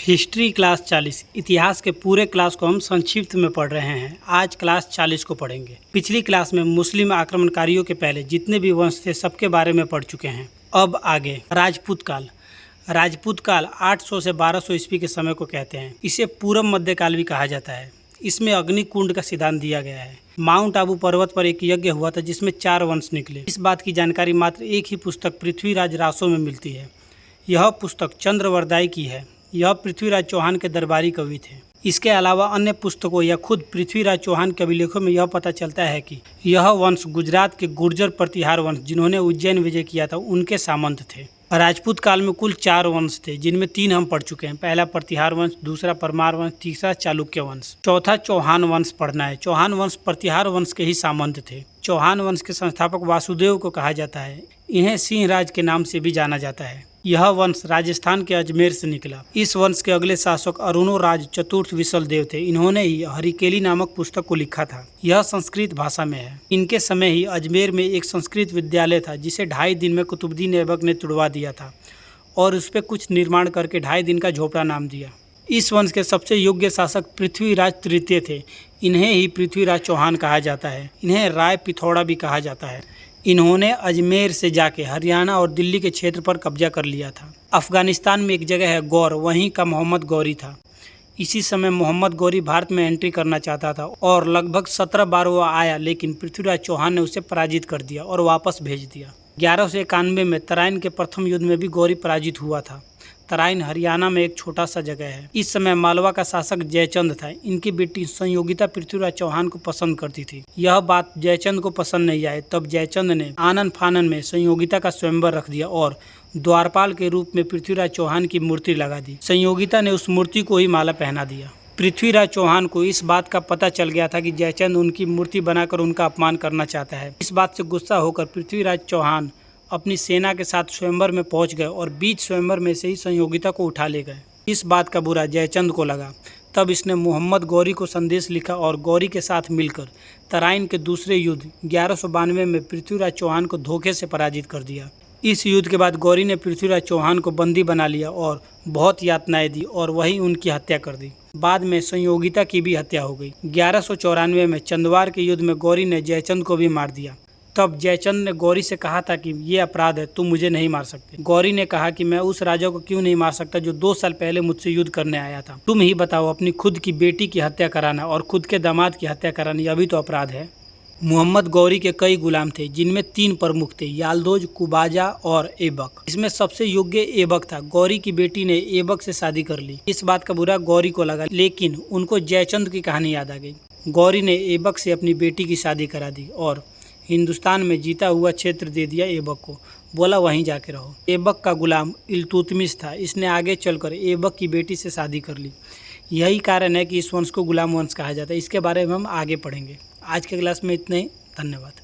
History class 40 इतिहास के पूरे क्लास को हम संक्षिप्त में पढ़ रहे हैं। आज क्लास 40 को पढ़ेंगे। पिछली क्लास में मुस्लिम आक्रमणकारियों के पहले जितने भी वंश थे सबके बारे में पढ़ चुके हैं। अब आगे राजपूत काल। राजपूत काल 800 से 1200 ईस्वी के समय को कहते हैं। इसे पूर्व मध्यकाल भी कहा जाता है। इसमें अग्निकुंड का सिद्धांत दिया गया है। माउंट आबू पर्वत पर एक यज्ञ हुआ था जिसमें 4 वंश निकले। इस बात की जानकारी मात्र एक ही पुस्तक पृथ्वीराज रासो में मिलती है। यह पुस्तक चंद्रवरदाई की है। यह पृथ्वीराज चौहान के दरबारी कवि थे। इसके अलावा अन्य पुस्तकों या खुद पृथ्वीराज चौहान के अभिलेखों में यह पता चलता है कि यह वंश गुजरात के गुर्जर प्रतिहार वंश जिन्होंने उज्जैन विजय किया था उनके सामंत थे। राजपूत काल में कुल 4 वंश थे जिनमें 3 हम पढ़ चुके हैं। पहला प्रतिहार वंश, दूसरा परमार वंश, तीसरा चालुक्य वंश, चौथा चौहान वंश पढ़ना है। चौहान वंश प्रतिहार वंश के ही सामंत थे। चौहान वंश के संस्थापक वासुदेव को कहा जाता है। इन्हें सिंह राज के नाम से भी जाना जाता है। यह वंश राजस्थान के अजमेर से निकला। इस वंश के अगले शासक अरुणोराज चतुर्थ विसल देव थे। इन्होंने ही हरिकेली नामक पुस्तक को लिखा था। यह संस्कृत भाषा में है। इनके समय ही अजमेर में एक संस्कृत विद्यालय था जिसे 2.5 दिन में कुतुबुद्दीन ऐबक ने तुड़वा दिया था और उस पर कुछ निर्माण करके 2.5 दिन का झोपड़ा नाम दिया। इस वंश के सबसे योग्य शासक पृथ्वीराज तृतीय थे। इन्हें ही पृथ्वीराज चौहान कहा जाता है। इन्हें राय पिथौड़ा भी कहा जाता है। इन्होंने अजमेर से जाके हरियाणा और दिल्ली के क्षेत्र पर कब्जा कर लिया था। अफगानिस्तान में एक जगह है गौर, वहीं का मोहम्मद गौरी था। इसी समय मोहम्मद गौरी भारत में एंट्री करना चाहता था और लगभग 17 बार वो आया, लेकिन पृथ्वीराज चौहान ने उसे पराजित कर दिया और वापस भेज दिया। 1191 में तराइन के प्रथम युद्ध में भी गौरी पराजित हुआ था। तराइन हरियाणा में एक छोटा सा जगह है। इस समय मालवा का शासक जयचंद था। इनकी बेटी संयोगिता पृथ्वीराज चौहान को पसंद करती थी। यह बात जयचंद को पसंद नहीं आई। तब जयचंद ने आनन फानन में संयोगिता का स्वयंवर रख दिया और द्वारपाल के रूप में पृथ्वीराज चौहान की मूर्ति लगा दी। संयोगिता ने उस मूर्ति को ही माला पहना दिया। पृथ्वीराज चौहान को इस बात का पता चल गया था कि जयचंद उनकी मूर्ति बनाकर उनका अपमान करना चाहता है। इस बात से गुस्सा होकर पृथ्वीराज चौहान अपनी सेना के साथ स्वयंवर में पहुंच गए और बीच स्वयंवर में से ही संयोगिता को उठा ले गए। इस बात का बुरा जयचंद को लगा। तब इसने मोहम्मद गौरी को संदेश लिखा और गौरी के साथ मिलकर तराइन के दूसरे युद्ध 1192 में पृथ्वीराज चौहान को धोखे से पराजित कर दिया। इस युद्ध के बाद गौरी ने पृथ्वीराज चौहान को बंदी बना लिया और बहुत यातनाएं दी और वहीं उनकी हत्या कर दी। बाद में संयोगिता की भी हत्या हो गई। 1194 में चंदवार के युद्ध में गौरी ने जयचंद को भी मार दिया। तब जयचंद ने गौरी से कहा था कि ये अपराध है, तुम मुझे नहीं मार सकते। गौरी ने कहा कि मैं उस राजा को क्यों नहीं मार सकता जो 2 साल पहले मुझसे युद्ध करने आया था। तुम ही बताओ, अपनी खुद की बेटी की हत्या कराना और खुद के दामाद की हत्या कराना यह भी तो अपराध है। मोहम्मद गौरी के कई गुलाम थे जिनमें 3 प्रमुख थे, यालदोज, कुबाजा और ऐबक। इसमें सबसे योग्य ऐबक था। गौरी की बेटी ने ऐबक से शादी कर ली। इस बात का बुरा गौरी को लगा, लेकिन उनको जयचंद की कहानी याद आ गई। गौरी ने ऐबक से अपनी बेटी की शादी करा दी और हिंदुस्तान में जीता हुआ क्षेत्र दे दिया ऐबक को। बोला वहीं जाके रहो। ऐबक का गुलाम इल्तुतमिश था। इसने आगे चलकर ऐबक की बेटी से शादी कर ली। यही कारण है कि इस वंश को गुलाम वंश कहा जाता है। इसके बारे में हम आगे पढ़ेंगे। आज के क्लास में इतने ही। धन्यवाद।